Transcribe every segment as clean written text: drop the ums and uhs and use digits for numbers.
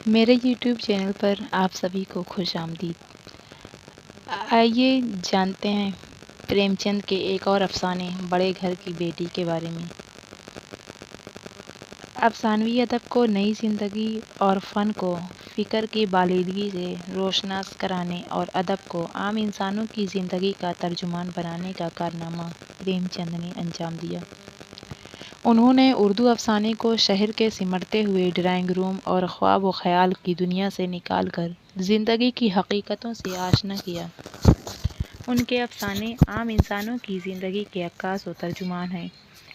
میرے YouTube channel پر آپ سبھی کو خوش آمدید۔ آئیے جانتے ہیں پریم چند کے ایک اور افسانے بڑے گھر کی بیٹی کے بارے میں۔ افسانوی ادب کو نئی زندگی اور فن کو فکر کی بالیدگی سے روشناس کرانے اور ادب کو عام انسانوں کی زندگی کا ترجمان بنانے کا کارنامہ پریم چند نے انجام دیا۔ انہوں نے اردو افسانے کو شہر کے سمٹتے ہوئے ڈرائنگ روم اور خواب و خیال کی دنیا سے نکال کر زندگی کی حقیقتوں سے آشنا کیا۔ ان کے افسانے عام انسانوں کی زندگی کے عکاس و ترجمان ہیں۔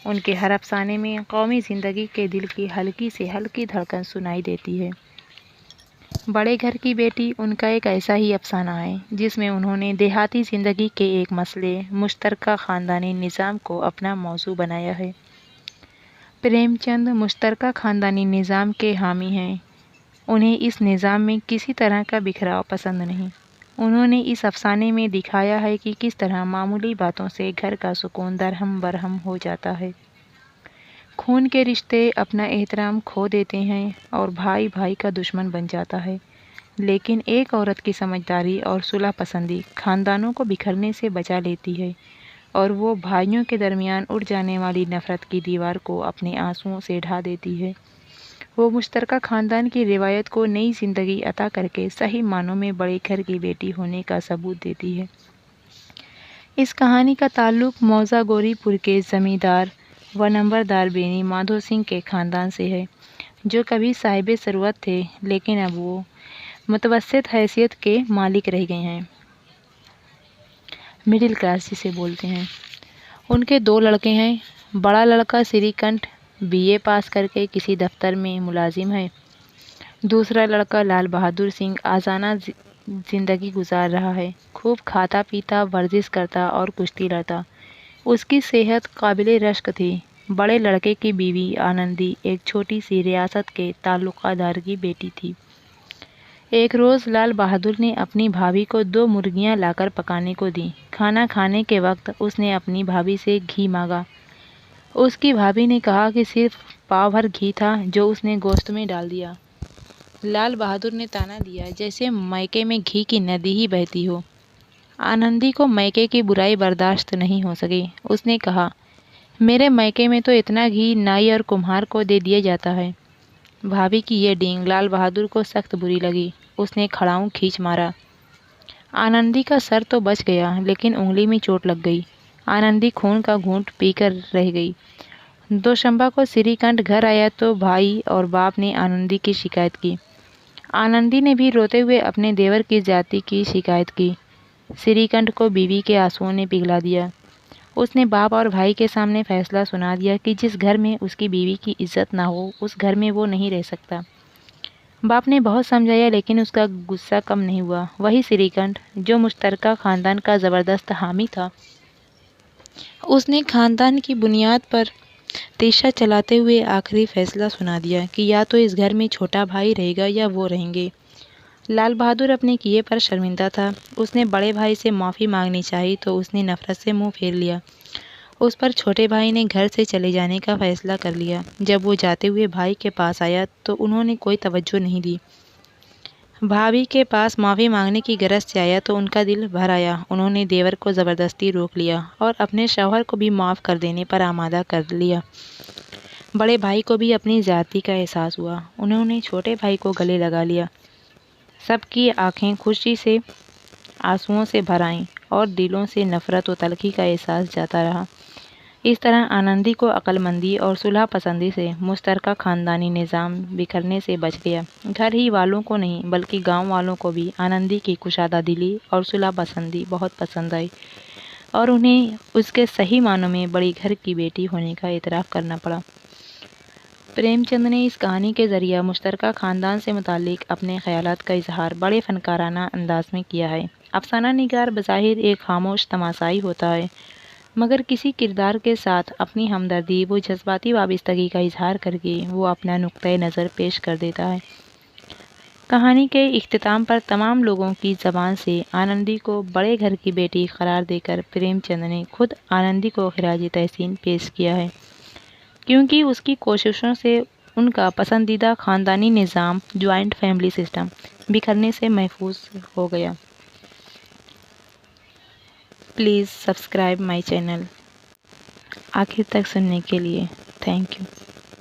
ان کے ہر افسانے میں قومی زندگی کے دل کی ہلکی سے ہلکی دھڑکن سنائی دیتی ہے۔ بڑے گھر کی بیٹی ان کا ایک ایسا ہی افسانہ ہے جس میں انہوں نے دیہاتی زندگی کے ایک مسئلے مشترکہ خاندانی نظام کو اپنا موضوع بنایا ہے۔ پریم چند مشترکہ خاندانی نظام کے حامی ہیں۔ انہیں اس نظام میں کسی طرح کا بکھراؤ پسند نہیں۔ انہوں نے اس افسانے میں دکھایا ہے کہ کس طرح معمولی باتوں سے گھر کا سکون درہم برہم ہو جاتا ہے۔ خون کے رشتے اپنا احترام کھو دیتے ہیں اور بھائی بھائی کا دشمن بن جاتا ہے، لیکن ایک عورت کی سمجھداری اور صلح پسندی خاندانوں کو بکھرنے سے بچا لیتی ہے اور وہ بھائیوں کے درمیان اٹھ جانے والی نفرت کی دیوار کو اپنے آنسوؤں سے ڈھا دیتی ہے۔ وہ مشترکہ خاندان کی روایت کو نئی زندگی عطا کر کے صحیح معنوں میں بڑے گھر کی بیٹی ہونے کا ثبوت دیتی ہے۔ اس کہانی کا تعلق موزہ گوری پور کے زمیندار و نمبردار بینی مادھو سنگھ کے خاندان سے ہے، جو کبھی صاحب ثروت تھے لیکن اب وہ متوسط حیثیت کے مالک رہ گئے ہیں، مڈل کلاس جسے بولتے ہیں۔ ان کے دو لڑکے ہیں۔ بڑا لڑکا سری کنٹھ BA پاس کر کے کسی دفتر میں ملازم ہے۔ دوسرا لڑکا لال بہادر سنگھ آزادانہ زندگی گزار رہا ہے، خوب کھاتا پیتا، ورزش کرتا اور کشتی لڑتا۔ اس کی صحت قابل رشک تھی۔ بڑے لڑکے کی بیوی آنندی ایک چھوٹی سی ریاست کے تعلقہ دار کی بیٹی تھی۔ ایک روز لال بہادر نے اپنی بھابھی کو 2 مرغیاں لا کر پکانے کو دیں۔ کھانا کھانے کے وقت اس نے اپنی بھابھی سے گھی مانگا۔ اس کی بھابھی نے کہا کہ صرف پاؤ بھر گھی تھا جو اس نے گوشت میں ڈال دیا۔ لال بہادر نے طعنہ دیا جیسے میکے میں گھی کی ندی ہی بہتی ہو۔ آنندی کو میکے کی برائی برداشت نہیں ہو سکی۔ اس نے کہا، میرے میکے میں تو اتنا گھی نائی اور کمہار کو دے دیا جاتا ہے۔ بھابھی کی یہ ڈینگ لال بہادر کو سخت بری لگی۔ اس نے کھڑاؤں کھینچ مارا۔ آنندی کا سر تو بچ گیا لیکن انگلی میں چوٹ لگ گئی۔ آنندی خون کا گھونٹ پی کر رہ گئی۔ دوشمبا کو سری کنٹھ گھر آیا تو بھائی اور باپ نے آنندی کی شکایت کی۔ آنندی نے بھی روتے ہوئے اپنے دیور کی زیادتی کی شکایت کی۔ سری کنٹھ کو بیوی کے آنسوؤں نے پگھلا دیا۔ اس نے باپ اور بھائی کے سامنے فیصلہ سنا دیا کہ جس گھر میں اس کی بیوی کی عزت نہ ہو اس گھر میں وہ نہیں رہ سکتا۔ باپ نے بہت سمجھایا لیکن اس کا غصہ کم نہیں ہوا۔ وہی سری کنٹھ جو مشترکہ خاندان کا زبردست حامی تھا، اس نے خاندان کی بنیاد پر تیشہ چلاتے ہوئے آخری فیصلہ سنا دیا کہ یا تو اس گھر میں چھوٹا بھائی رہے گا یا وہ رہیں گے۔ لال بہادر اپنے کیے پر شرمندہ تھا۔ اس نے بڑے بھائی سے معافی مانگنی چاہی تو اس نے نفرت سے منہ پھیر لیا۔ اس پر چھوٹے بھائی نے گھر سے چلے جانے کا فیصلہ کر لیا۔ جب وہ جاتے ہوئے بھائی کے پاس آیا تو انہوں نے کوئی توجہ نہیں دی۔ بھابھی کے پاس معافی مانگنے کی غرض سے آیا تو ان کا دل بھر آیا۔ انہوں نے دیور کو زبردستی روک لیا اور اپنے شوہر کو بھی معاف کر دینے پر آمادہ کر لیا۔ بڑے بھائی کو بھی اپنی زیادتی کا احساس ہوا۔ انہوں نے چھوٹے بھائی کو گلے لگا لیا۔ سب کی آنکھیں خوشی سے آنسوؤں سے بھر آئیں اور دلوں سے نفرت و تلخی کا احساس جاتا رہا۔ اس طرح آنندی کو عقل مندی اور صلح پسندی سے مشترکہ خاندانی نظام بکھرنے سے بچ گیا۔ گھر ہی والوں کو نہیں بلکہ گاؤں والوں کو بھی آنندی کی کشادہ دلی اور صلح پسندی بہت پسند آئی اور انہیں اس کے صحیح معنوں میں بڑی گھر کی بیٹی ہونے کا اعتراف کرنا پڑا۔ پریم چند نے اس کہانی کے ذریعہ مشترکہ خاندان سے متعلق اپنے خیالات کا اظہار بڑے فنکارانہ انداز میں کیا ہے۔ افسانہ نگار بظاہر ایک خاموش تماشائی ہوتا ہے، مگر کسی کردار کے ساتھ اپنی ہمدردی و جذباتی وابستگی کا اظہار کر کے وہ اپنا نقطۂ نظر پیش کر دیتا ہے۔ کہانی کے اختتام پر تمام لوگوں کی زبان سے آنندی کو بڑے گھر کی بیٹی قرار دے کر پریم چند نے خود آنندی کو خراج تحسین پیش کیا ہے، کیونکہ اس کی کوششوں سے ان کا پسندیدہ خاندانی نظام جوائنٹ فیملی سسٹم بکھرنے سے محفوظ ہو گیا۔ Please subscribe my channel. آخر تک سننے کے لیے تھینک یو۔